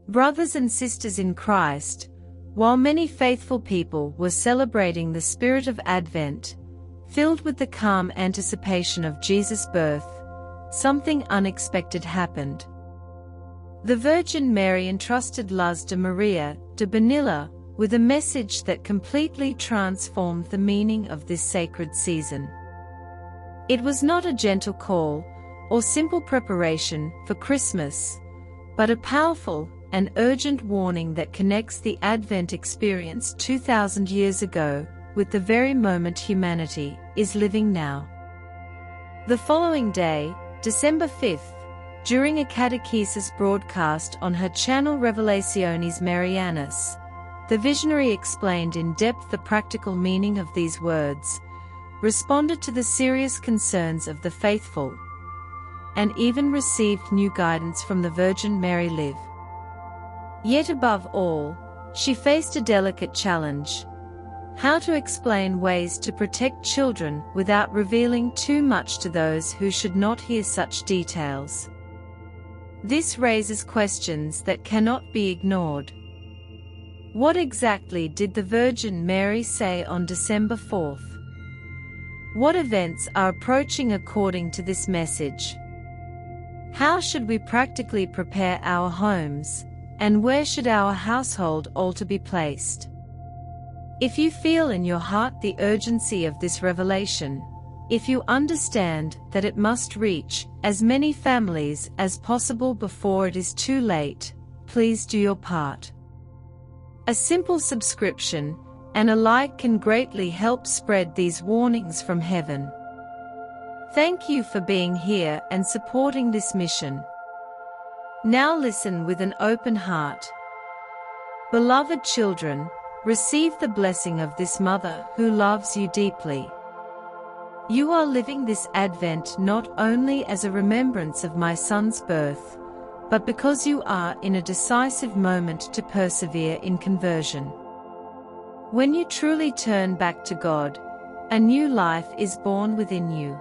Brothers and sisters in Christ, while many faithful people were celebrating the spirit of Advent, filled with the calm anticipation of Jesus' birth, something unexpected happened. The Virgin Mary entrusted Las de Maria de Bonilla with a message that completely transformed the meaning of this sacred season. It was not a gentle call or simple preparation for Christmas, but a powerful and urgent warning that connects the Advent experience 2,000 years ago with the very moment humanity is living now. The following day, December 5th, during a catechesis broadcast on her channel Revelationes Marianas, the visionary explained in depth the practical meaning of these words, responded to the serious concerns of the faithful, and even received new guidance from the Virgin Mary Live. Yet above all, she faced a delicate challenge: how to explain ways to protect children without revealing too much to those who should not hear such details. This raises questions that cannot be ignored. What exactly did the Virgin Mary say on December 4th? What events are approaching according to this message? How should we practically prepare our homes, and where should our household altar be placed? If you feel in your heart the urgency of this revelation, if you understand that it must reach as many families as possible before it is too late, please do your part. A simple subscription and a like can greatly help spread these warnings from heaven. Thank you for being here and supporting this mission. Now listen with an open heart. Beloved children, receive the blessing of this mother who loves you deeply. You are living this Advent not only as a remembrance of my son's birth, but because you are in a decisive moment to persevere in conversion. When you truly turn back to God, a new life is born within you.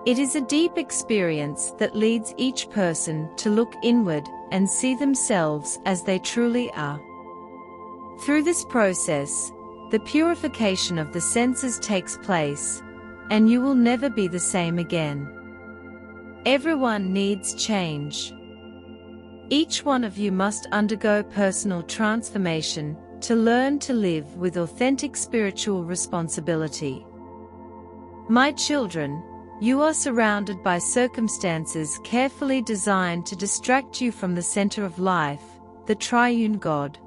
It is a deep experience that leads each person to look inward and see themselves as they truly are. Through this process, the purification of the senses takes place, and you will never be the same again. Everyone needs change. Each one of you must undergo personal transformation to learn to live with authentic spiritual responsibility. My children, you are surrounded by circumstances carefully designed to distract you from the center of life, the triune God.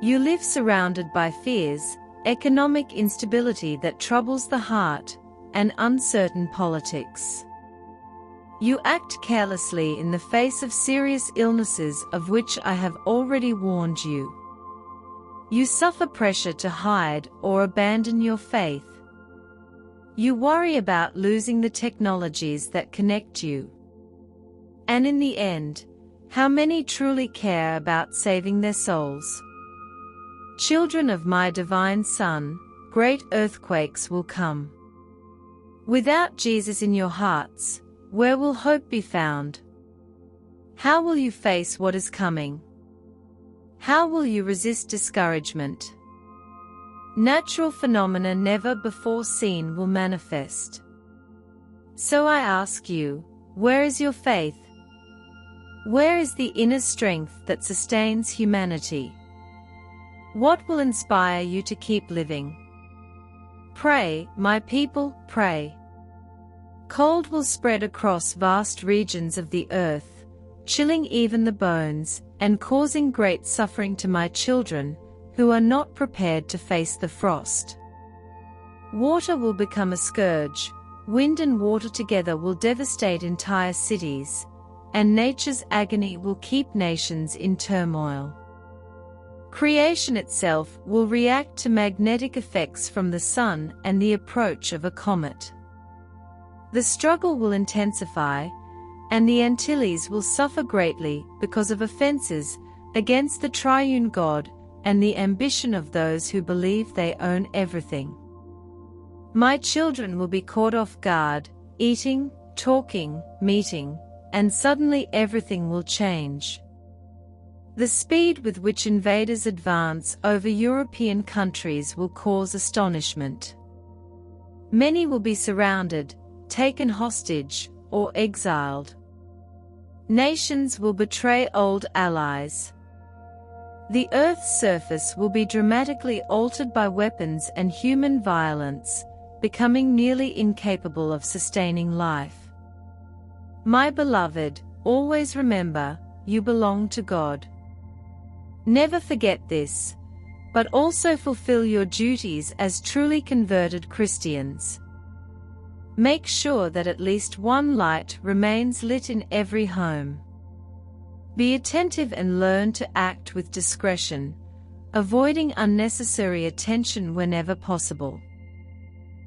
You live surrounded by fears, economic instability that troubles the heart, and uncertain politics. You act carelessly in the face of serious illnesses of which I have already warned you. You suffer pressure to hide or abandon your faith. You worry about losing the technologies that connect you. And in the end, how many truly care about saving their souls? Children of my divine Son, great earthquakes will come. Without Jesus in your hearts, where will hope be found? How will you face what is coming? How will you resist discouragement? Natural phenomena never before seen will manifest. So I ask you, where is your faith? Where is the inner strength that sustains humanity? What will inspire you to keep living? Pray, my people, pray. Cold will spread across vast regions of the earth, chilling even the bones, and causing great suffering to my children, who are not prepared to face the frost. Water will become a scourge, wind and water together will devastate entire cities, and nature's agony will keep nations in turmoil. Creation itself will react to magnetic effects from the sun and the approach of a comet. The struggle will intensify, and the Antilles will suffer greatly because of offenses against the triune God and the ambition of those who believe they own everything. My children will be caught off guard, eating, talking, meeting, and suddenly everything will change. The speed with which invaders advance over European countries will cause astonishment. Many will be surrounded, taken hostage, or exiled. Nations will betray old allies. The Earth's surface will be dramatically altered by weapons and human violence, becoming nearly incapable of sustaining life. My beloved, always remember, you belong to God. Never forget this, but also fulfill your duties as truly converted Christians. Make sure that at least one light remains lit in every home. Be attentive and learn to act with discretion, avoiding unnecessary attention whenever possible.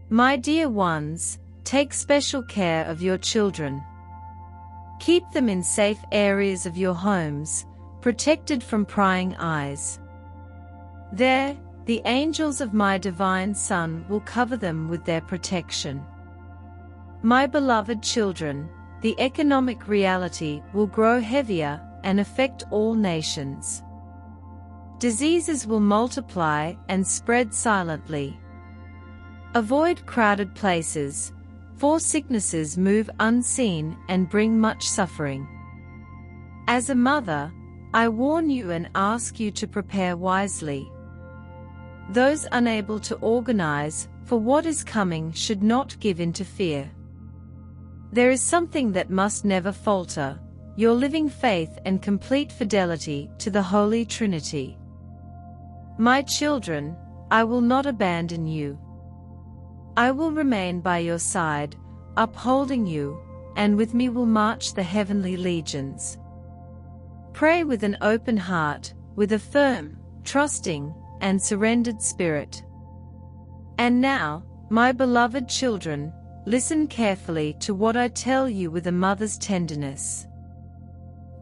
My dear ones, take special care of your children. Keep them in safe areas of your homes, protected from prying eyes. There, the angels of my divine Son will cover them with their protection. My beloved children, the economic reality will grow heavier and affect all nations. Diseases will multiply and spread silently. Avoid crowded places, for sicknesses move unseen and bring much suffering. As a mother, I warn you and ask you to prepare wisely. Those unable to organize for what is coming should not give in to fear. There is something that must never falter: your living faith and complete fidelity to the Holy Trinity. My children, I will not abandon you. I will remain by your side, upholding you, and with me will march the heavenly legions. Pray with an open heart, with a firm, trusting, and surrendered spirit. And now, my beloved children, listen carefully to what I tell you with a mother's tenderness.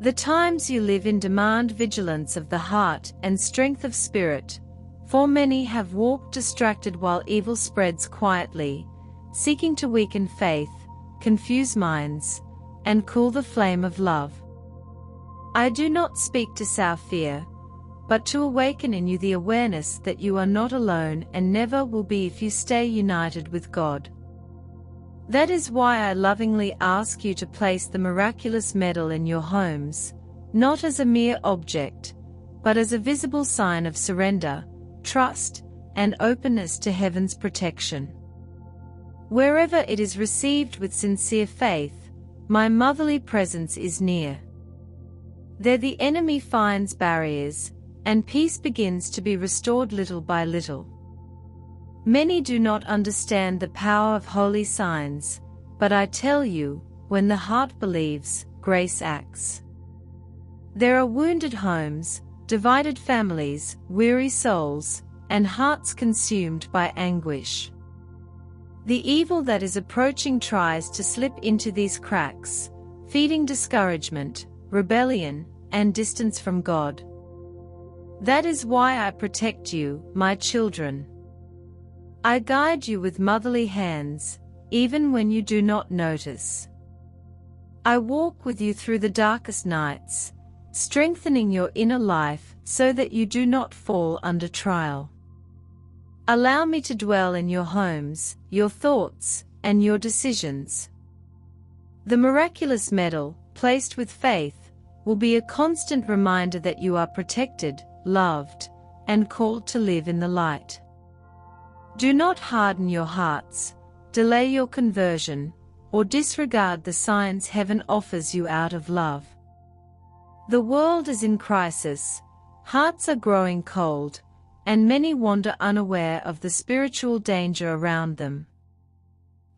The times you live in demand vigilance of the heart and strength of spirit, for many have walked distracted while evil spreads quietly, seeking to weaken faith, confuse minds, and cool the flame of love. I do not speak to sow fear, but to awaken in you the awareness that you are not alone and never will be if you stay united with God. That is why I lovingly ask you to place the miraculous medal in your homes, not as a mere object, but as a visible sign of surrender, trust, and openness to heaven's protection. Wherever it is received with sincere faith, my motherly presence is near. There the enemy finds barriers, and peace begins to be restored little by little. Many do not understand the power of holy signs, but I tell you, when the heart believes, grace acts. There are wounded homes, divided families, weary souls, and hearts consumed by anguish. The evil that is approaching tries to slip into these cracks, feeding discouragement, rebellion, and distance from God. That is why I protect you, my children. I guide you with motherly hands, even when you do not notice. I walk with you through the darkest nights, strengthening your inner life so that you do not fall under trial. Allow me to dwell in your homes, your thoughts, and your decisions. The miraculous medal, placed with faith, will be a constant reminder that you are protected, loved, and called to live in the light. Do not harden your hearts, delay your conversion, or disregard the signs heaven offers you out of love. The world is in crisis, hearts are growing cold, and many wander unaware of the spiritual danger around them.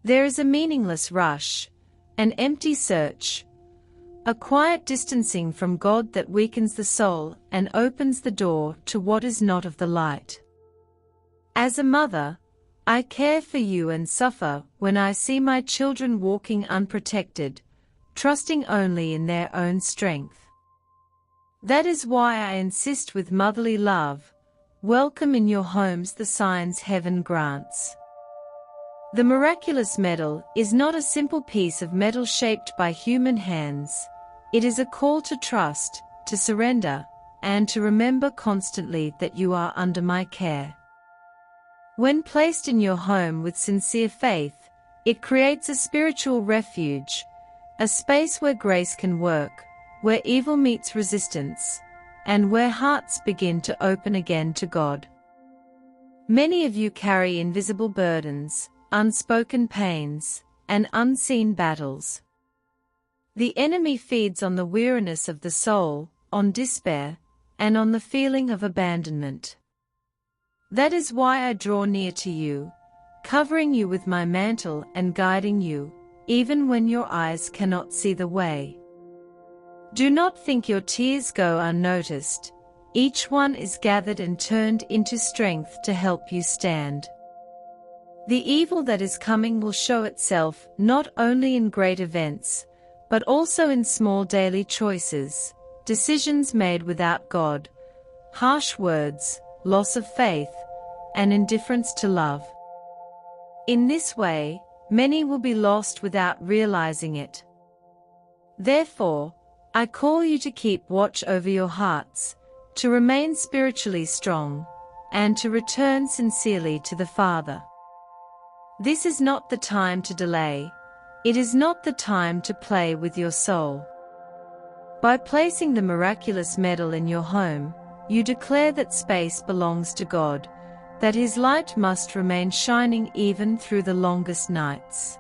There is a meaningless rush, an empty search, a quiet distancing from God that weakens the soul and opens the door to what is not of the light. As a mother, I care for you and suffer when I see my children walking unprotected, trusting only in their own strength. That is why I insist with motherly love, welcome in your homes the signs heaven grants. The miraculous medal is not a simple piece of metal shaped by human hands. It is a call to trust, to surrender, and to remember constantly that you are under my care. When placed in your home with sincere faith, it creates a spiritual refuge, a space where grace can work, where evil meets resistance, and where hearts begin to open again to God. Many of you carry invisible burdens, unspoken pains, and unseen battles. The enemy feeds on the weariness of the soul, on despair, and on the feeling of abandonment. That is why I draw near to you, covering you with my mantle and guiding you, even when your eyes cannot see the way. Do not think your tears go unnoticed. Each one is gathered and turned into strength to help you stand. The evil that is coming will show itself not only in great events, but also in small daily choices, decisions made without God, harsh words, loss of faith, and indifference to love. In this way, many will be lost without realizing it. Therefore, I call you to keep watch over your hearts, to remain spiritually strong, and to return sincerely to the Father. This is not the time to delay. It is not the time to play with your soul. By placing the miraculous medal in your home, you declare that space belongs to God, that His light must remain shining even through the longest nights.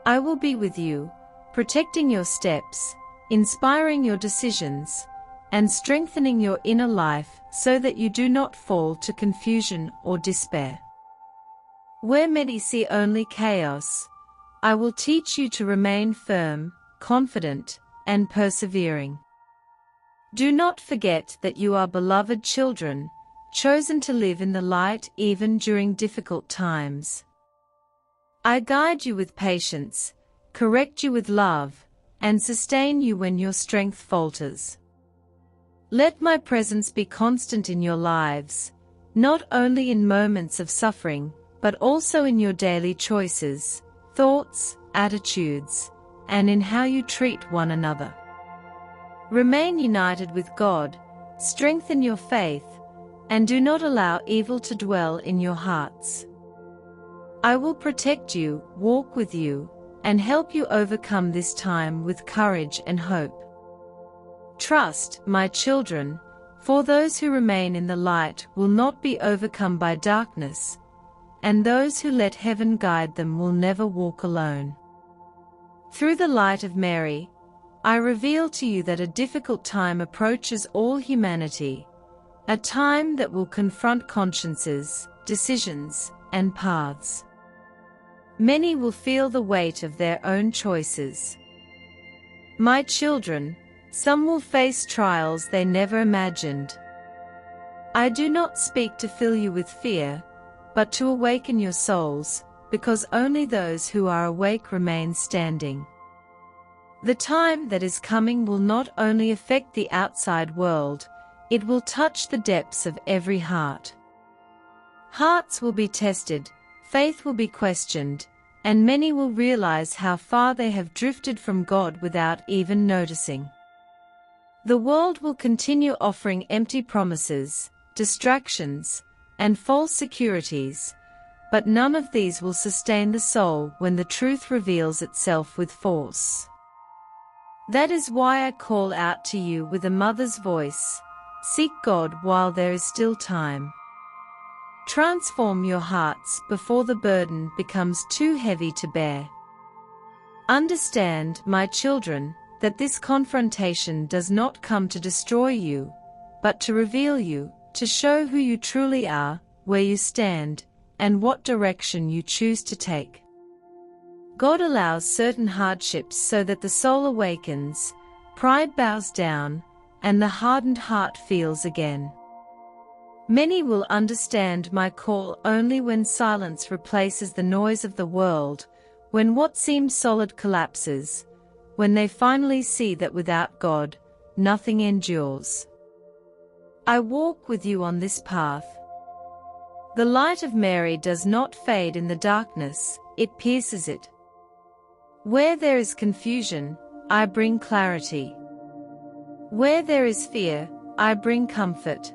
I will be with you, protecting your steps, inspiring your decisions, and strengthening your inner life so that you do not fall to confusion or despair. Where many see only chaos, I will teach you to remain firm, confident, and persevering. Do not forget that you are beloved children, chosen to live in the light even during difficult times. I guide you with patience, correct you with love, and sustain you when your strength falters. Let my presence be constant in your lives, not only in moments of suffering, but also in your daily choices, thoughts, attitudes, and in how you treat one another. Remain united with God, strengthen your faith, and do not allow evil to dwell in your hearts. I will protect you, walk with you, and help you overcome this time with courage and hope. Trust, my children, for those who remain in the light will not be overcome by darkness, and those who let heaven guide them will never walk alone. Through the light of Mary, I reveal to you that a difficult time approaches all humanity, a time that will confront consciences, decisions, and paths. Many will feel the weight of their own choices. My children, some will face trials they never imagined. I do not speak to fill you with fear, but to awaken your souls, because only those who are awake remain standing. The time that is coming will not only affect the outside world, it will touch the depths of every heart. Hearts will be tested, faith will be questioned, and many will realize how far they have drifted from God without even noticing. The world will continue offering empty promises, distractions, and false securities, but none of these will sustain the soul when the truth reveals itself with force. That is why I call out to you with a mother's voice: seek God while there is still time. Transform your hearts before the burden becomes too heavy to bear. Understand, my children, that this confrontation does not come to destroy you, but to reveal you, to show who you truly are, where you stand, and what direction you choose to take. God allows certain hardships so that the soul awakens, pride bows down, and the hardened heart feels again. Many will understand my call only when silence replaces the noise of the world, when what seems solid collapses, when they finally see that without God, nothing endures. I walk with you on this path. The light of Mary does not fade in the darkness, it pierces it. Where there is confusion, I bring clarity. Where there is fear, I bring comfort.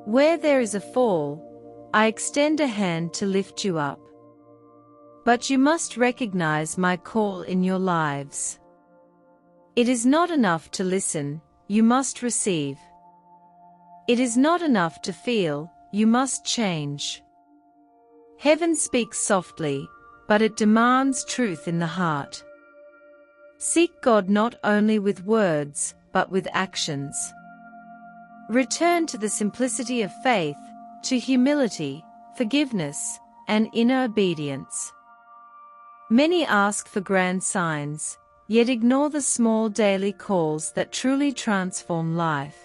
Where there is a fall, I extend a hand to lift you up. But you must recognize my call in your lives. It is not enough to listen, you must receive. It is not enough to feel, you must change. Heaven speaks softly, but it demands truth in the heart. Seek God not only with words, but with actions. Return to the simplicity of faith, to humility, forgiveness, and inner obedience. Many ask for grand signs, yet ignore the small daily calls that truly transform life.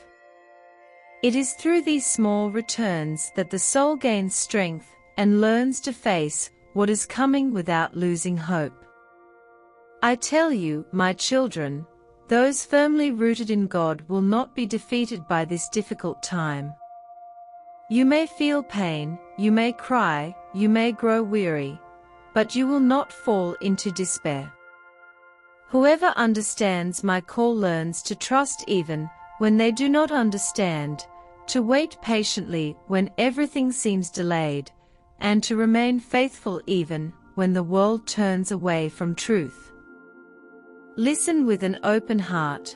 It is through these small returns that the soul gains strength and learns to face what is coming without losing hope. I tell you, my children, those firmly rooted in God will not be defeated by this difficult time. You may feel pain, you may cry, you may grow weary, but you will not fall into despair. Whoever understands my call learns to trust even when they do not understand, to wait patiently when everything seems delayed, and to remain faithful even when the world turns away from truth. Listen with an open heart.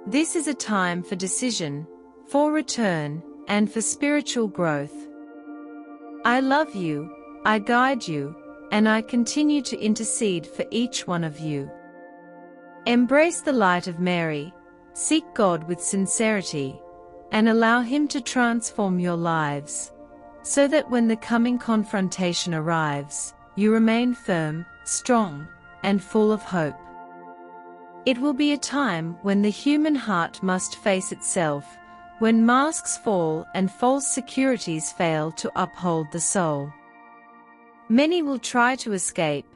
This is a time for decision, for return, and for spiritual growth. I love you, I guide you, and I continue to intercede for each one of you. Embrace the light of Mary, seek God with sincerity, and allow Him to transform your lives, so that when the coming confrontation arrives, you remain firm, strong, and full of hope. It will be a time when the human heart must face itself, when masks fall and false securities fail to uphold the soul. Many will try to escape,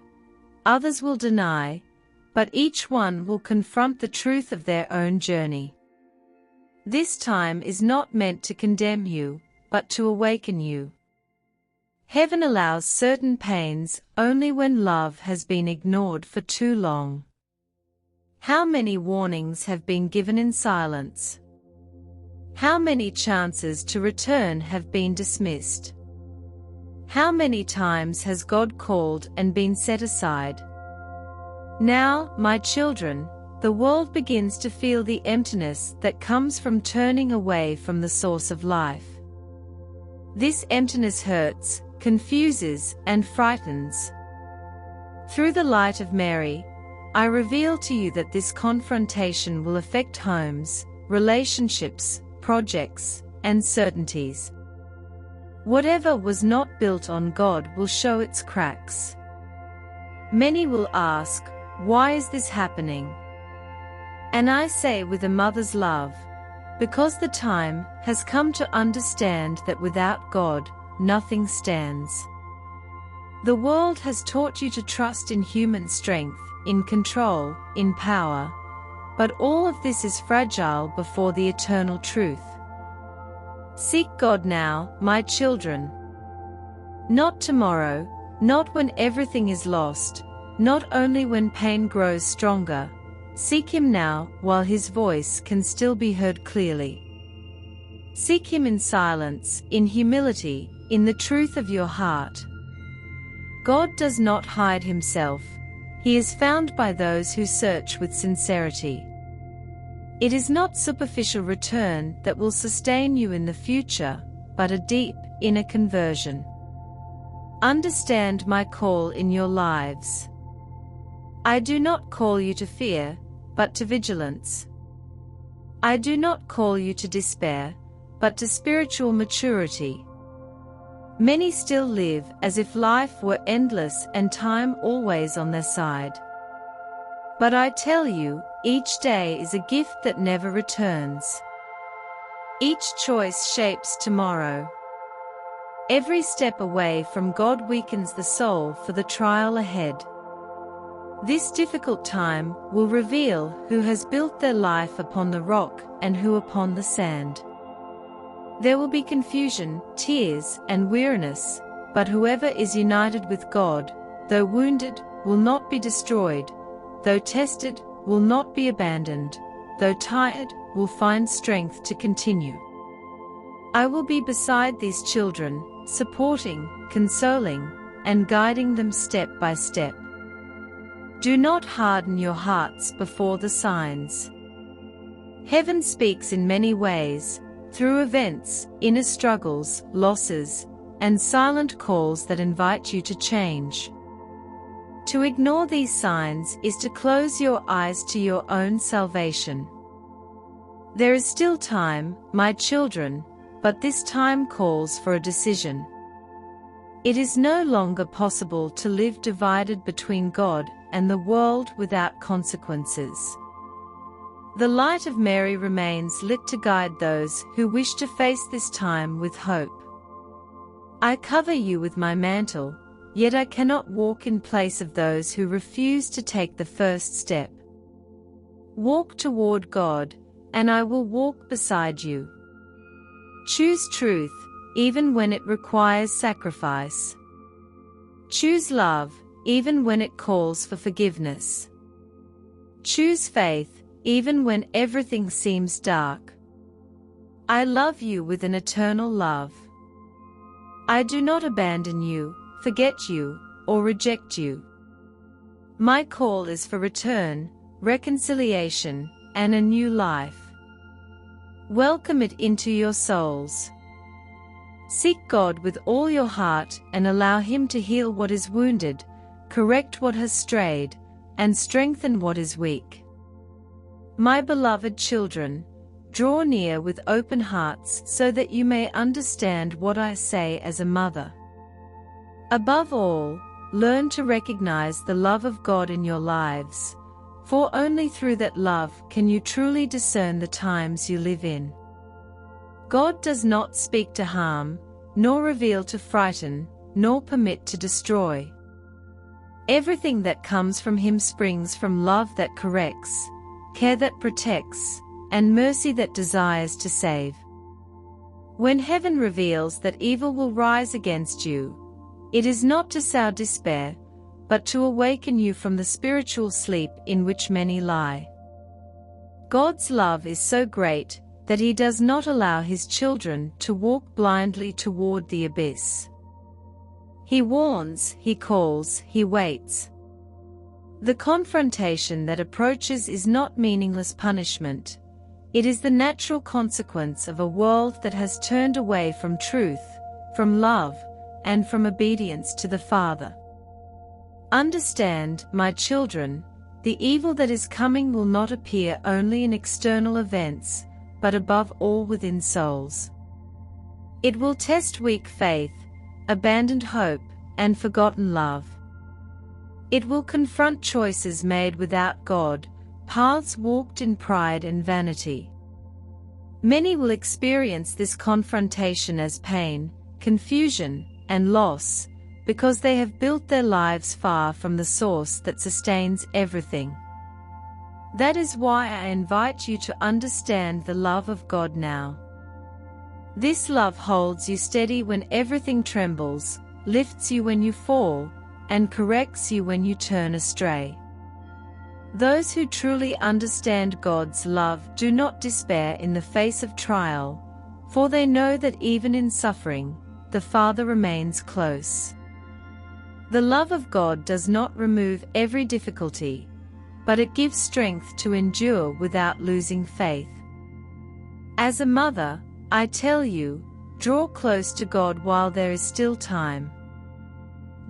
others will deny, but each one will confront the truth of their own journey. This time is not meant to condemn you, but to awaken you. Heaven allows certain pains only when love has been ignored for too long. How many warnings have been given in silence? How many chances to return have been dismissed? How many times has God called and been set aside? Now, my children, the world begins to feel the emptiness that comes from turning away from the source of life. This emptiness hurts, confuses, and frightens. Through the light of Mary, I reveal to you that this confrontation will affect homes, relationships, projects, and certainties. Whatever was not built on God will show its cracks. Many will ask, why is this happening? And I say with a mother's love, because the time has come to understand that without God, nothing stands. The world has taught you to trust in human strength, in control, in power, but all of this is fragile before the eternal truth. Seek God now, my children. Not tomorrow, not when everything is lost, not only when pain grows stronger. Seek Him now, while His voice can still be heard clearly. Seek Him in silence, in humility, in the truth of your heart. God does not hide Himself. He is found by those who search with sincerity. It is not superficial return that will sustain you in the future, but a deep, inner conversion. Understand my call in your lives. I do not call you to fear, but to vigilance. I do not call you to despair, but to spiritual maturity. Many still live as if life were endless and time always on their side. But I tell you, each day is a gift that never returns. Each choice shapes tomorrow. Every step away from God weakens the soul for the trial ahead. This difficult time will reveal who has built their life upon the rock and who upon the sand. There will be confusion, tears, and weariness, but whoever is united with God, though wounded, will not be destroyed, though tested, will not be abandoned, though tired, will find strength to continue. I will be beside these children, supporting, consoling, and guiding them step by step. Do not harden your hearts before the signs. Heaven speaks in many ways, through events, inner struggles, losses, and silent calls that invite you to change. To ignore these signs is to close your eyes to your own salvation. There is still time, my children, but this time calls for a decision. It is no longer possible to live divided between God and the world without consequences. The light of Mary remains lit to guide those who wish to face this time with hope. I cover you with my mantle, yet I cannot walk in place of those who refuse to take the first step. Walk toward God, and I will walk beside you. Choose truth, even when it requires sacrifice. Choose love, even when it calls for forgiveness. Choose faith, even when everything seems dark. I love you with an eternal love. I do not abandon you, forget you, or reject you. My call is for return, reconciliation, and a new life. Welcome it into your souls. Seek God with all your heart and allow Him to heal what is wounded, correct what has strayed, and strengthen what is weak. My beloved children, draw near with open hearts so that you may understand what I say as a mother. Above all, learn to recognize the love of God in your lives, for only through that love can you truly discern the times you live in. God does not speak to harm, nor reveal to frighten, nor permit to destroy. Everything that comes from Him springs from love that corrects, care that protects, and mercy that desires to save. When heaven reveals that evil will rise against you, it is not to sow despair, but to awaken you from the spiritual sleep in which many lie. God's love is so great that He does not allow His children to walk blindly toward the abyss. He warns, He calls, He waits. The confrontation that approaches is not meaningless punishment. It is the natural consequence of a world that has turned away from truth, from love, and from obedience to the Father. Understand, my children, the evil that is coming will not appear only in external events, but above all within souls. It will test weak faith, abandoned hope, and forgotten love. It will confront choices made without God, paths walked in pride and vanity. Many will experience this confrontation as pain, confusion, and loss, because they have built their lives far from the source that sustains everything. That is why I invite you to understand the love of God now. This love holds you steady when everything trembles, lifts you when you fall, and corrects you when you turn astray. Those who truly understand God's love do not despair in the face of trial, for they know that even in suffering, the Father remains close. The love of God does not remove every difficulty, but it gives strength to endure without losing faith. As a mother, I tell you, draw close to God while there is still time.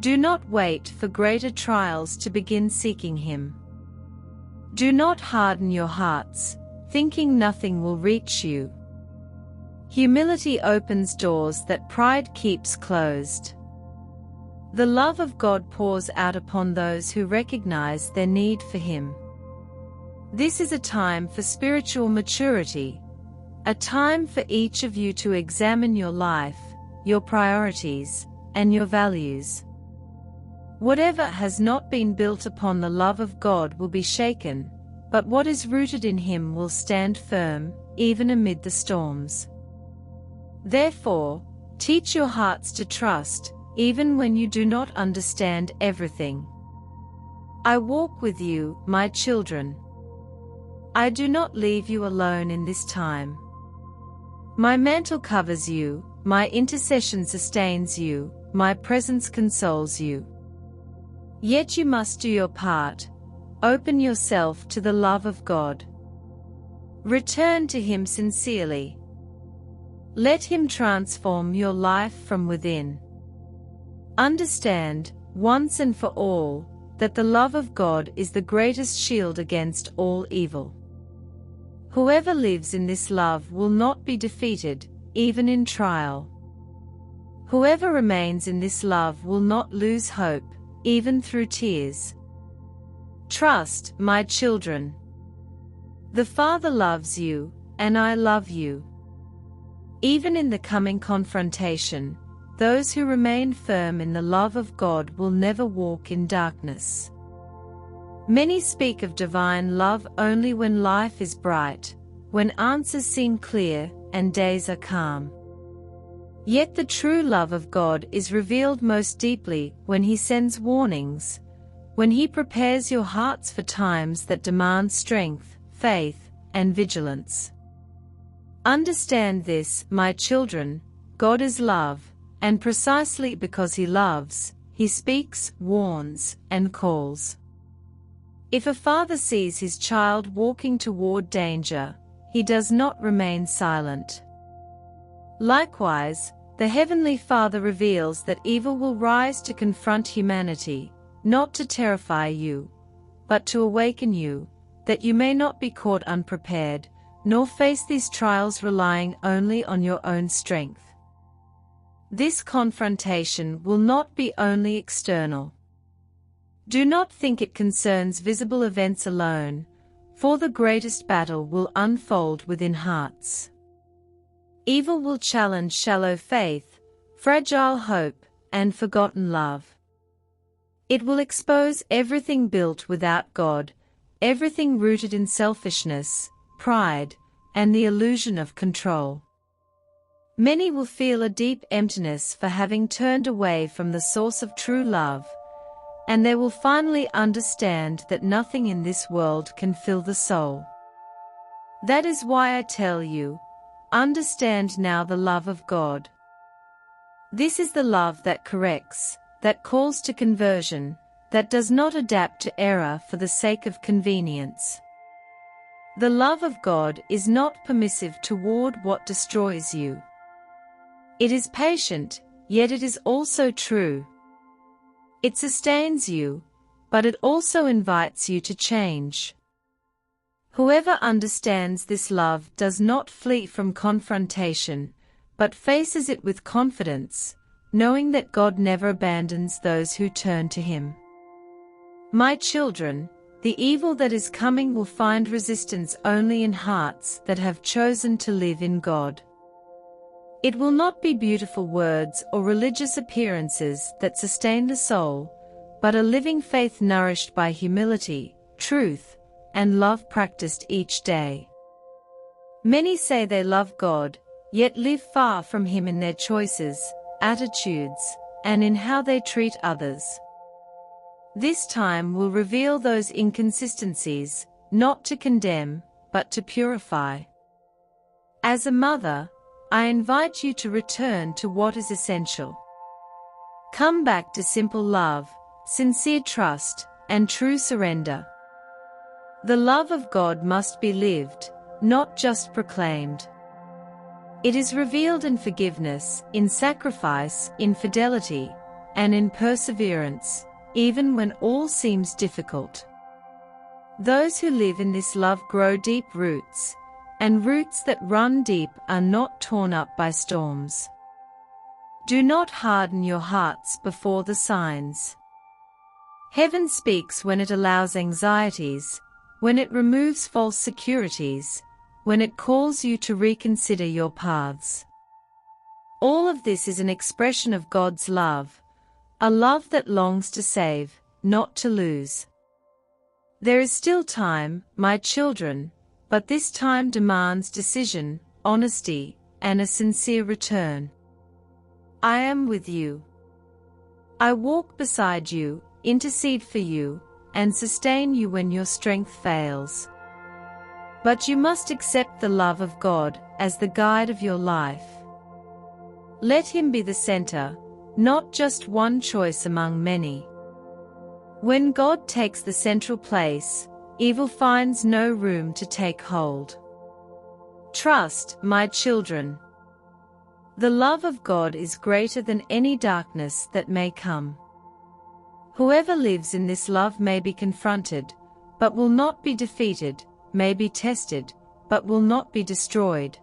Do not wait for greater trials to begin seeking Him. Do not harden your hearts, thinking nothing will reach you. Humility opens doors that pride keeps closed. The love of God pours out upon those who recognize their need for Him. This is a time for spiritual maturity, a time for each of you to examine your life, your priorities, and your values. Whatever has not been built upon the love of God will be shaken, but what is rooted in Him will stand firm, even amid the storms. Therefore, teach your hearts to trust, even when you do not understand everything. I walk with you, my children. I do not leave you alone in this time. My mantle covers you, my intercession sustains you, my presence consoles you. Yet you must do your part. Open yourself to the love of God. Return to Him sincerely. Let Him transform your life from within. Understand, once and for all, that the love of God is the greatest shield against all evil. Whoever lives in this love will not be defeated, even in trial. Whoever remains in this love will not lose hope, even through tears. Trust, my children. The Father loves you, and I love you. Even in the coming confrontation, those who remain firm in the love of God will never walk in darkness. Many speak of divine love only when life is bright, when answers seem clear, and days are calm. Yet the true love of God is revealed most deeply when He sends warnings, when He prepares your hearts for times that demand strength, faith, and vigilance. Understand this, my children, God is love, and precisely because He loves, He speaks, warns, and calls. If a father sees his child walking toward danger, he does not remain silent. Likewise, the Heavenly Father reveals that evil will rise to confront humanity, not to terrify you, but to awaken you, that you may not be caught unprepared, nor face these trials relying only on your own strength. This confrontation will not be only external. Do not think it concerns visible events alone, for the greatest battle will unfold within hearts. Evil will challenge shallow faith, fragile hope, and forgotten love. It will expose everything built without God, everything rooted in selfishness, pride, and the illusion of control. Many will feel a deep emptiness for having turned away from the source of true love, and they will finally understand that nothing in this world can fill the soul. That is why I tell you, understand now the love of God. This is the love that corrects, that calls to conversion, that does not adapt to error for the sake of convenience. The love of God is not permissive toward what destroys you. It is patient, yet it is also true. It sustains you, but it also invites you to change. Whoever understands this love does not flee from confrontation, but faces it with confidence, knowing that God never abandons those who turn to Him. My children, the evil that is coming will find resistance only in hearts that have chosen to live in God. It will not be beautiful words or religious appearances that sustain the soul, but a living faith nourished by humility, truth, and love practiced each day. Many say they love God, yet live far from Him in their choices, attitudes, and in how they treat others. This time will reveal those inconsistencies, not to condemn, but to purify. As a mother, I invite you to return to what is essential. Come back to simple love, sincere trust, and true surrender. The love of God must be lived, not just proclaimed. It is revealed in forgiveness, in sacrifice, in fidelity, and in perseverance, even when all seems difficult. Those who live in this love grow deep roots, and roots that run deep are not torn up by storms. Do not harden your hearts before the signs. Heaven speaks when it allows anxieties, when it removes false securities, when it calls you to reconsider your paths. All of this is an expression of God's love, a love that longs to save, not to lose. There is still time, my children, but this time demands decision, honesty, and a sincere return. I am with you. I walk beside you, intercede for you, and sustain you when your strength fails. But you must accept the love of God as the guide of your life. Let Him be the center, not just one choice among many. When God takes the central place, evil finds no room to take hold. Trust, my children. The love of God is greater than any darkness that may come. Whoever lives in this love may be confronted, but will not be defeated, may be tested, but will not be destroyed.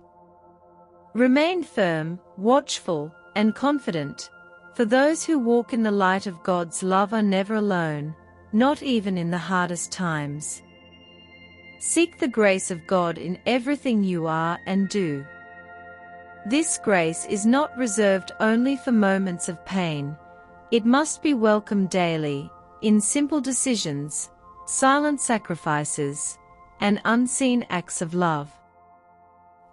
Remain firm, watchful, and confident, for those who walk in the light of God's love are never alone, not even in the hardest times. Seek the grace of God in everything you are and do. This grace is not reserved only for moments of pain. It must be welcomed daily, in simple decisions, silent sacrifices, and unseen acts of love.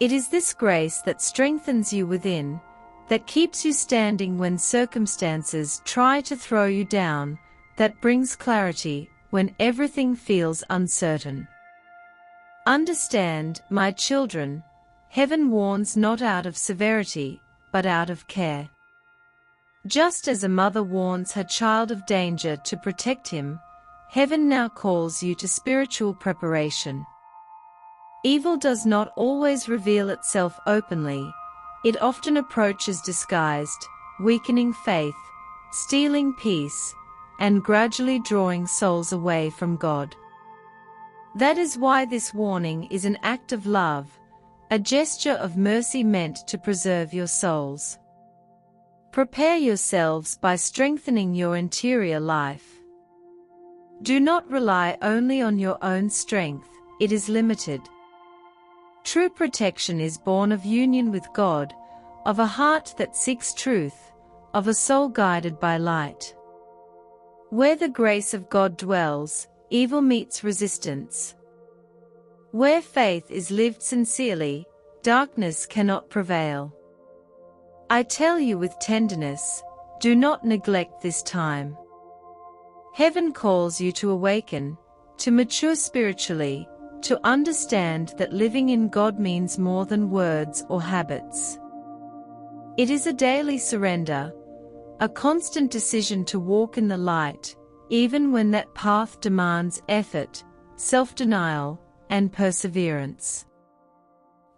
It is this grace that strengthens you within, that keeps you standing when circumstances try to throw you down, that brings clarity when everything feels uncertain. Understand, my children, heaven warns not out of severity, but out of care. Just as a mother warns her child of danger to protect him, heaven now calls you to spiritual preparation. Evil does not always reveal itself openly. It often approaches disguised, weakening faith, stealing peace, and gradually drawing souls away from God. That is why this warning is an act of love, a gesture of mercy meant to preserve your souls. Prepare yourselves by strengthening your interior life. Do not rely only on your own strength, it is limited. True protection is born of union with God, of a heart that seeks truth, of a soul guided by light. Where the grace of God dwells, evil meets resistance. Where faith is lived sincerely, darkness cannot prevail. I tell you with tenderness, do not neglect this time. Heaven calls you to awaken, to mature spiritually, to understand that living in God means more than words or habits. It is a daily surrender, a constant decision to walk in the light, even when that path demands effort, self-denial, and perseverance.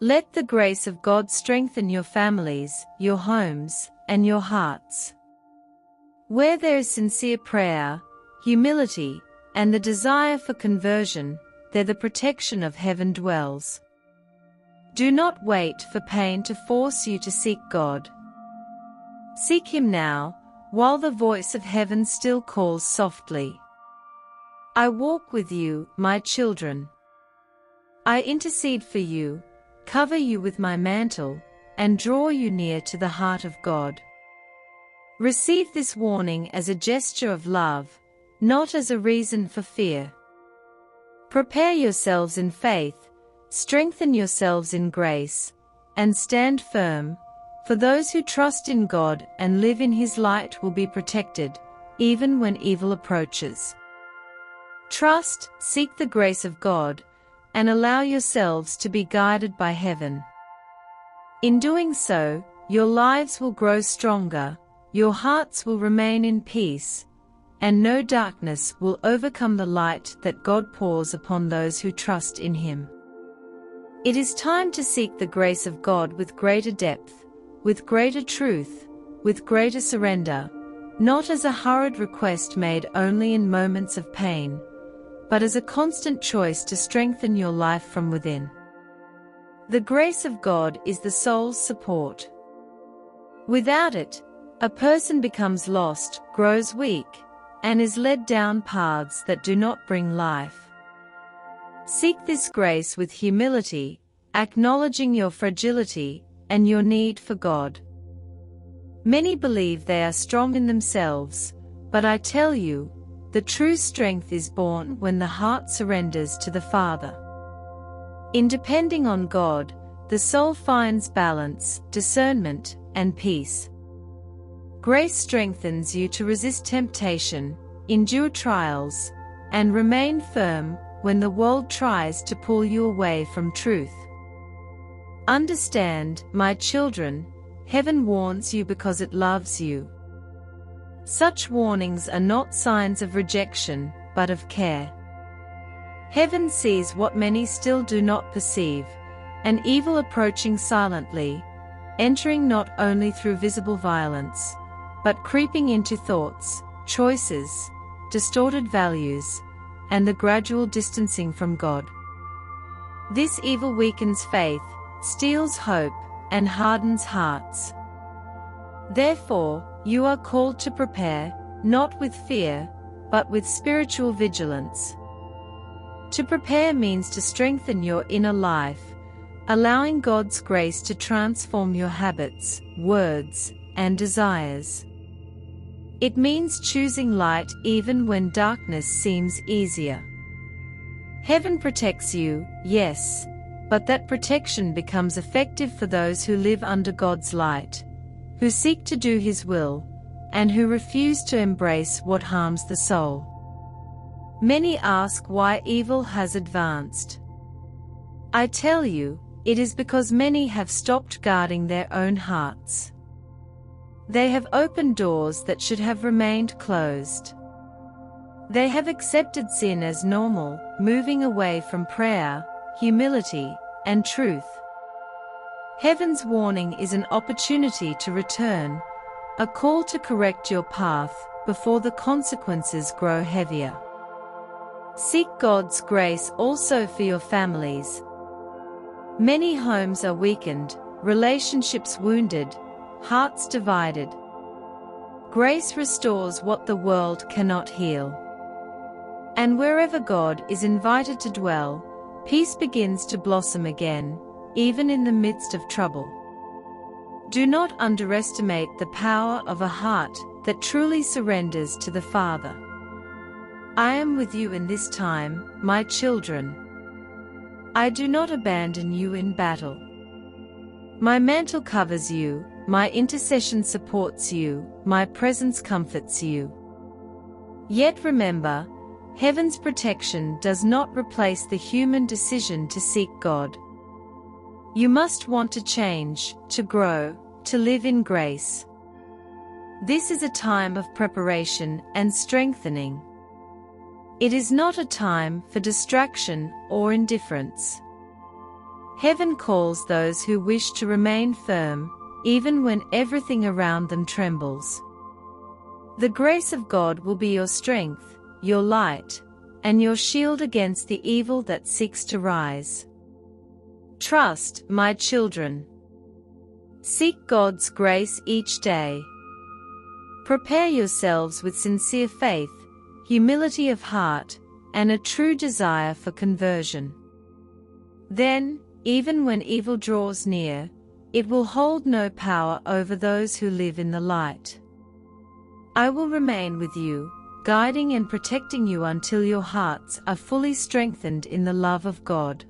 Let the grace of God strengthen your families, your homes, and your hearts. Where there is sincere prayer, humility, and the desire for conversion, there the protection of heaven dwells. Do not wait for pain to force you to seek God. Seek Him now, while the voice of heaven still calls softly. I walk with you, my children. I intercede for you, cover you with my mantle, and draw you near to the heart of God. Receive this warning as a gesture of love, not as a reason for fear. Prepare yourselves in faith, strengthen yourselves in grace, and stand firm, for those who trust in God and live in His light will be protected, even when evil approaches. Trust, seek the grace of God, and allow yourselves to be guided by heaven. In doing so, your lives will grow stronger, your hearts will remain in peace, and no darkness will overcome the light that God pours upon those who trust in Him. It is time to seek the grace of God with greater depth, with greater truth, with greater surrender, not as a hurried request made only in moments of pain, but as a constant choice to strengthen your life from within. The grace of God is the soul's support. Without it, a person becomes lost, grows weak, and is led down paths that do not bring life. Seek this grace with humility, acknowledging your fragility and your need for God. Many believe they are strong in themselves, but I tell you, the true strength is born when the heart surrenders to the Father. In depending on God, the soul finds balance, discernment, and peace. Grace strengthens you to resist temptation, endure trials, and remain firm when the world tries to pull you away from truth. Understand, my children, heaven warns you because it loves you. Such warnings are not signs of rejection, but of care. Heaven sees what many still do not perceive, an evil approaching silently, entering not only through visible violence, but creeping into thoughts, choices, distorted values, and the gradual distancing from God. This evil weakens faith, steals hope, and hardens hearts. Therefore, you are called to prepare, not with fear, but with spiritual vigilance. To prepare means to strengthen your inner life, allowing God's grace to transform your habits, words, and desires. It means choosing light even when darkness seems easier. Heaven protects you, yes, but that protection becomes effective for those who live under God's light, who seek to do His will, and who refuse to embrace what harms the soul. Many ask why evil has advanced. I tell you, it is because many have stopped guarding their own hearts. They have opened doors that should have remained closed. They have accepted sin as normal, moving away from prayer, humility, and truth. Heaven's warning is an opportunity to return, a call to correct your path before the consequences grow heavier. Seek God's grace also for your families. Many homes are weakened, relationships wounded, hearts divided. Grace restores what the world cannot heal. And wherever God is invited to dwell, peace begins to blossom again, even in the midst of trouble. Do not underestimate the power of a heart that truly surrenders to the Father. I am with you in this time, my children. I do not abandon you in battle. My mantle covers you, my intercession supports you, my presence comforts you. Yet remember, heaven's protection does not replace the human decision to seek God. You must want to change, to grow, to live in grace. This is a time of preparation and strengthening. It is not a time for distraction or indifference. Heaven calls those who wish to remain firm, even when everything around them trembles. The grace of God will be your strength, your light, and your shield against the evil that seeks to rise. Trust, my children. Seek God's grace each day. Prepare yourselves with sincere faith, humility of heart, and a true desire for conversion. Then, even when evil draws near, it will hold no power over those who live in the light. I will remain with you, guiding and protecting you until your hearts are fully strengthened in the love of God.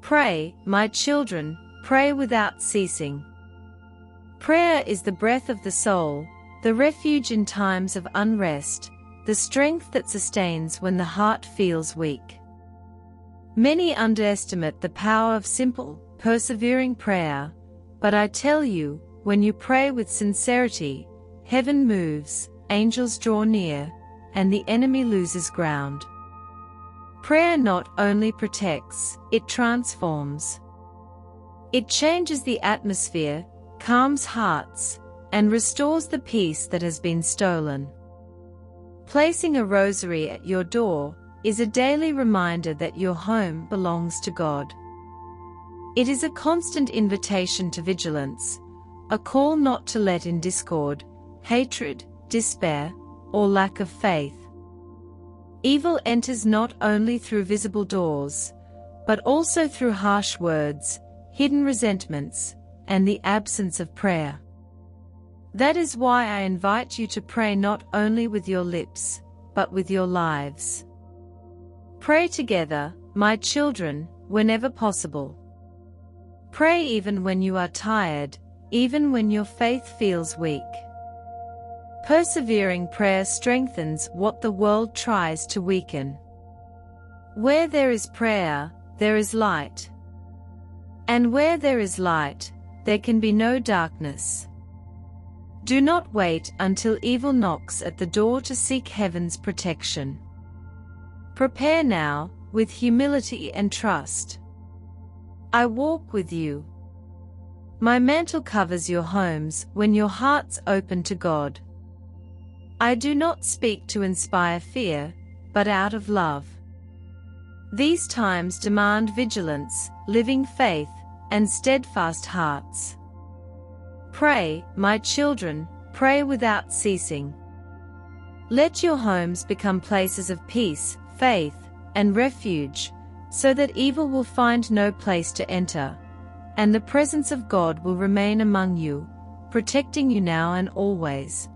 Pray, my children, pray without ceasing. Prayer is the breath of the soul, the refuge in times of unrest, the strength that sustains when the heart feels weak. Many underestimate the power of simple, persevering prayer, but I tell you, when you pray with sincerity, heaven moves, angels draw near, and the enemy loses ground. Prayer not only protects, it transforms. It changes the atmosphere, calms hearts, and restores the peace that has been stolen. Placing a rosary at your door is a daily reminder that your home belongs to God. It is a constant invitation to vigilance, a call not to let in discord, hatred, despair, or lack of faith. Evil enters not only through visible doors, but also through harsh words, hidden resentments, and the absence of prayer. That is why I invite you to pray not only with your lips, but with your lives. Pray together, my children, whenever possible. Pray even when you are tired, even when your faith feels weak. Persevering prayer strengthens what the world tries to weaken. Where there is prayer, there is light. And where there is light, there can be no darkness. Do not wait until evil knocks at the door to seek heaven's protection. Prepare now, with humility and trust. I walk with you. My mantle covers your homes when your hearts open to God. I do not speak to inspire fear, but out of love. These times demand vigilance, living faith, and steadfast hearts. Pray, my children, pray without ceasing. Let your homes become places of peace, faith, and refuge, so that evil will find no place to enter, and the presence of God will remain among you, protecting you now and always.